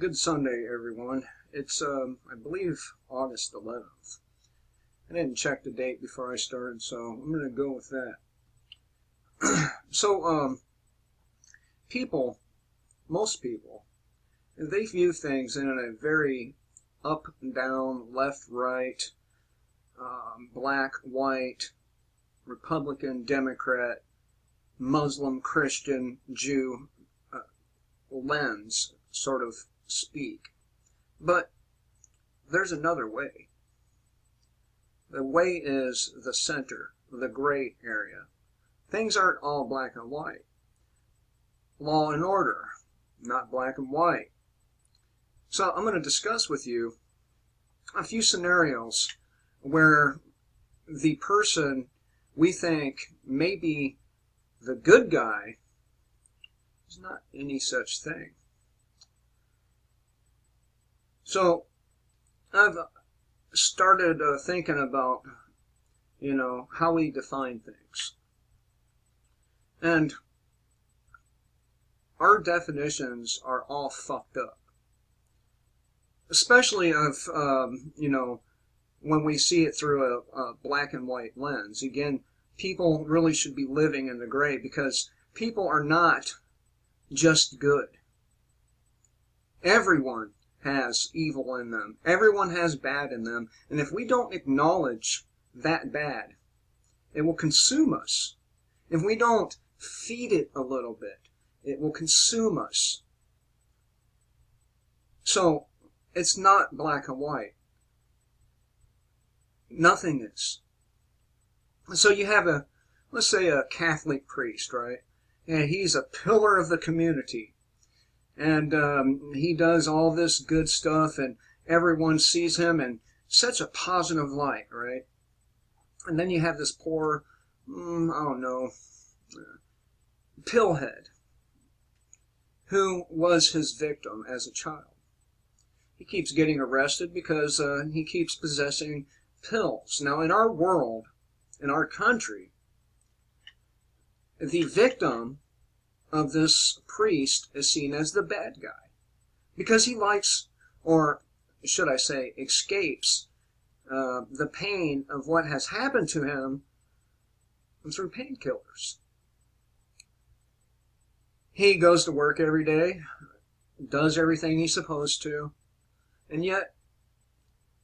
Good Sunday, everyone. It's, I believe, August 11th. I didn't check the date before I started, so I'm going to go with that. So, people, most people, they view things in a very up and down, left, right, black, white, Republican, Democrat, Muslim, Christian, Jew lens, sort of speak. But there's another way. The way is the center, the gray area. Things aren't all black and white. Law and order, not black and white. So I'm going to discuss with you a few scenarios where the person we think may be the good guy is not any such thing. So I've started thinking about, how we define things. And our definitions are all fucked up. Especially of, when we see it through a black and white lens. Again, people really should be living in the gray because people are not just good. Everyone has evil in them. Everyone has bad in them. And if we don't acknowledge that bad, it will consume us. If we don't feed it a little bit, it will consume us. So, it's not black and white. Nothing is. So you have let's say a Catholic priest, right? And he's a pillar of the community. And he does all this good stuff, and everyone sees him in such a positive light, right? And then you have this poor, pillhead, who was his victim as a child. He keeps getting arrested because he keeps possessing pills. Now, in our world, in our country, the victim of this priest is seen as the bad guy because he likes, or should I say, escapes the pain of what has happened to him through painkillers. He goes to work every day, does everything he's supposed to, and yet,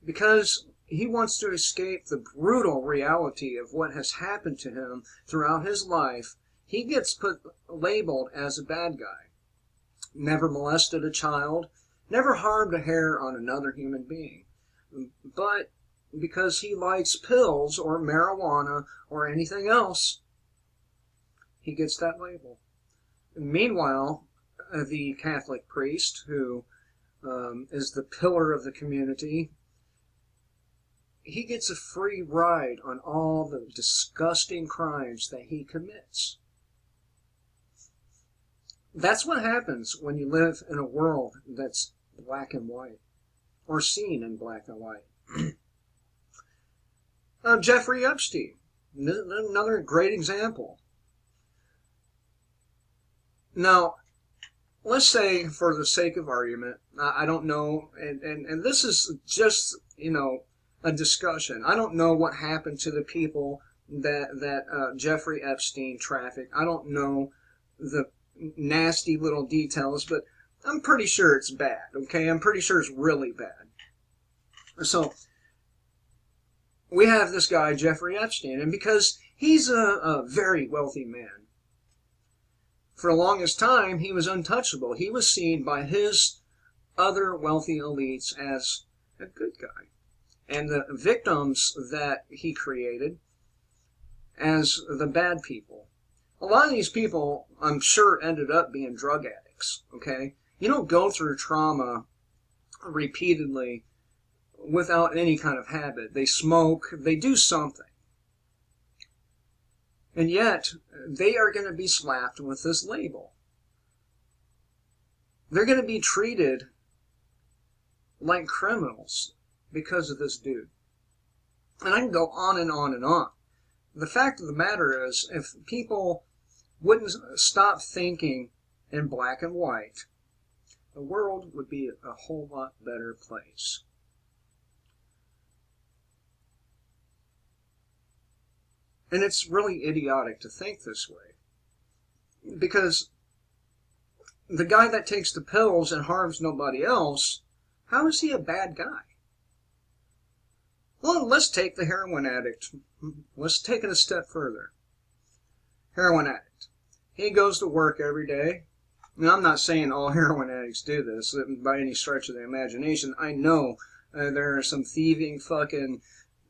because he wants to escape the brutal reality of what has happened to him throughout his life, he gets labeled as a bad guy. Never molested a child, never harmed a hair on another human being. But because he likes pills or marijuana or anything else, he gets that label. Meanwhile, the Catholic priest, who is the pillar of the community, he gets a free ride on all the disgusting crimes that he commits. That's what happens when you live in a world that's black and white, or seen in black and white. Jeffrey Epstein, another great example. Now, let's say, for the sake of argument, I don't know, and this is just, a discussion. I don't know what happened to the people that Jeffrey Epstein trafficked. I don't know the nasty little details, but I'm pretty sure it's bad, okay? I'm pretty sure it's really bad. So, we have this guy, Jeffrey Epstein, and because he's a very wealthy man, for the longest time, he was untouchable. He was seen by his other wealthy elites as a good guy. And the victims that he created as the bad people. A lot of these people, I'm sure, ended up being drug addicts, okay? You don't go through trauma repeatedly without any kind of habit. They smoke, they do something. And yet, they are going to be slapped with this label. They're going to be treated like criminals because of this dude. And I can go on and on and on. The fact of the matter is, if people wouldn't stop thinking in black and white, the world would be a whole lot better place. And it's really idiotic to think this way. Because the guy that takes the pills and harms nobody else, how is he a bad guy? Well, let's take the heroin addict. Let's take it a step further. Heroin addict. He goes to work every day. And I'm not saying all heroin addicts do this by any stretch of the imagination. I know there are some thieving fucking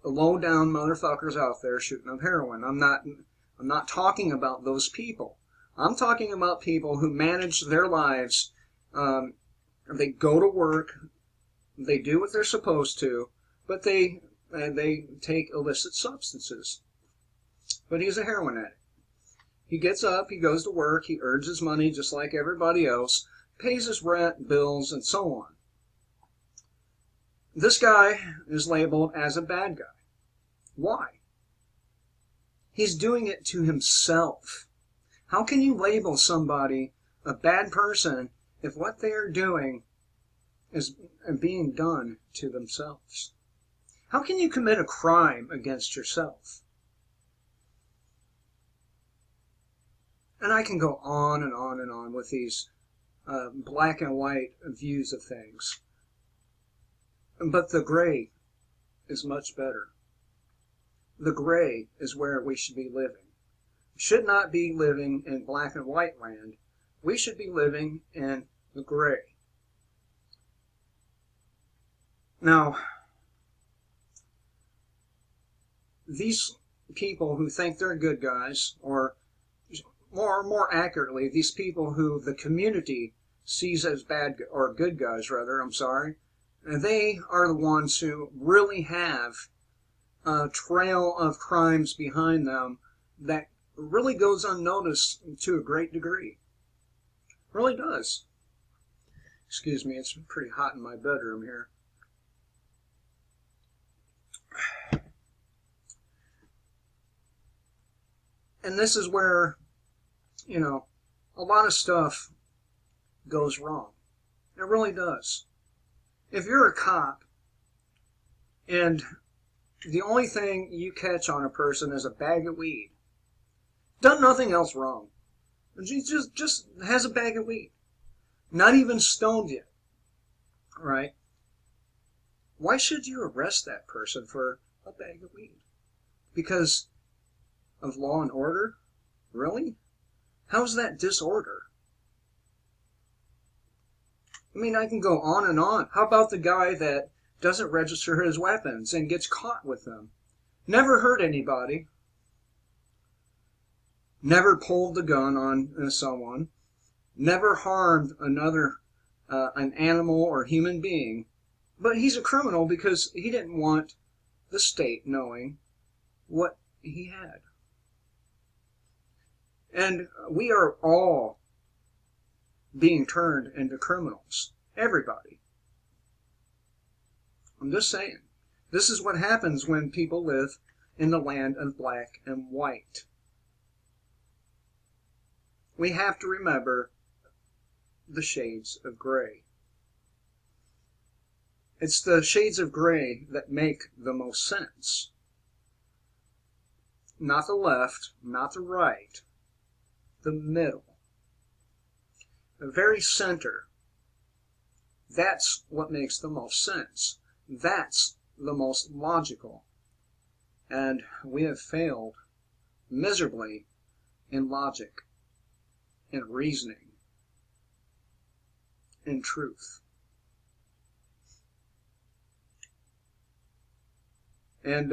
low-down motherfuckers out there shooting up heroin. I'm not talking about those people. I'm talking about people who manage their lives. They go to work. They do what they're supposed to, but they take illicit substances. But he's a heroin addict. He gets up, he goes to work, he earns his money just like everybody else, pays his rent, bills, and so on. This guy is labeled as a bad guy. Why? He's doing it to himself. How can you label somebody a bad person if what they are doing is being done to themselves? How can you commit a crime against yourself? And I can go on and on and on with these black and white views of things. But the gray is much better. The gray is where we should be living. We should not be living in black and white land. We should be living in the gray. Now, these people who think they're good guys, or more accurately, these people who the community sees as bad, or good guys rather, they are the ones who really have a trail of crimes behind them that really goes unnoticed to a great degree. Really does. Excuse me, it's pretty hot in my bedroom here. And this is where, a lot of stuff goes wrong. It really does. If you're a cop and the only thing you catch on a person is a bag of weed, done nothing else wrong, just has a bag of weed, not even stoned yet, right? Why should you arrest that person for a bag of weed? Because of law and order? Really? How's that disorder? I mean, I can go on and on. How about the guy that doesn't register his weapons and gets caught with them? Never hurt anybody. Never pulled the gun on someone. Never harmed an animal or human being. But he's a criminal because he didn't want the state knowing what he had. And we are all being turned into criminals. Everybody. I'm just saying. This is what happens when people live in the land of black and white. We have to remember the shades of gray. It's the shades of gray that make the most sense. Not the left, not the right. The middle. The very center. That's what makes the most sense. That's the most logical. And we have failed miserably in logic, in reasoning, in truth. And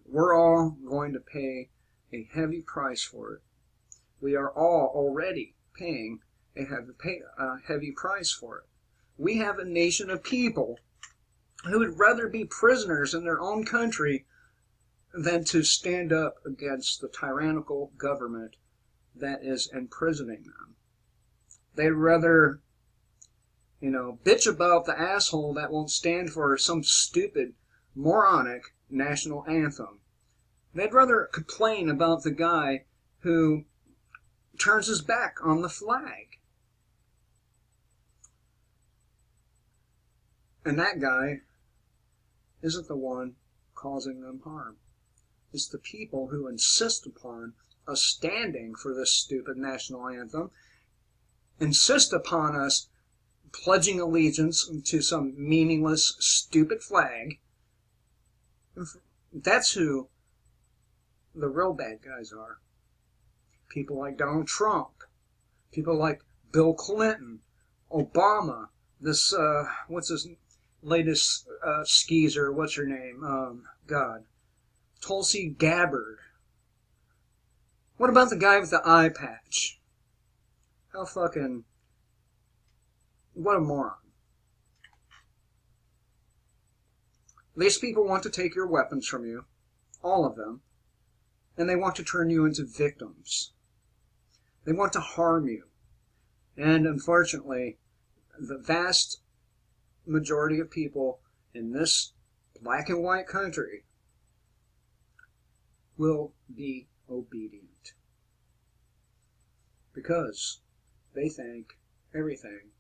we're all going to pay a heavy price for it. We are all already paying a heavy price for it. We have a nation of people who would rather be prisoners in their own country than to stand up against the tyrannical government that is imprisoning them. They'd rather, bitch about the asshole that won't stand for some stupid, moronic national anthem. They'd rather complain about the guy who turns his back on the flag. And that guy isn't the one causing them harm. It's the people who insist upon us standing for this stupid national anthem, insist upon us pledging allegiance to some meaningless, stupid flag. That's who the real bad guys are. People like Donald Trump, people like Bill Clinton, Obama, this, what's his latest skeezer, what's her name? God. Tulsi Gabbard. What about the guy with the eye patch? How fucking... What a moron. These people want to take your weapons from you, all of them, and they want to turn you into victims. They want to harm you. And unfortunately, the vast majority of people in this black and white country will be obedient. Because they think everything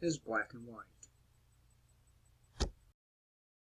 is black and white.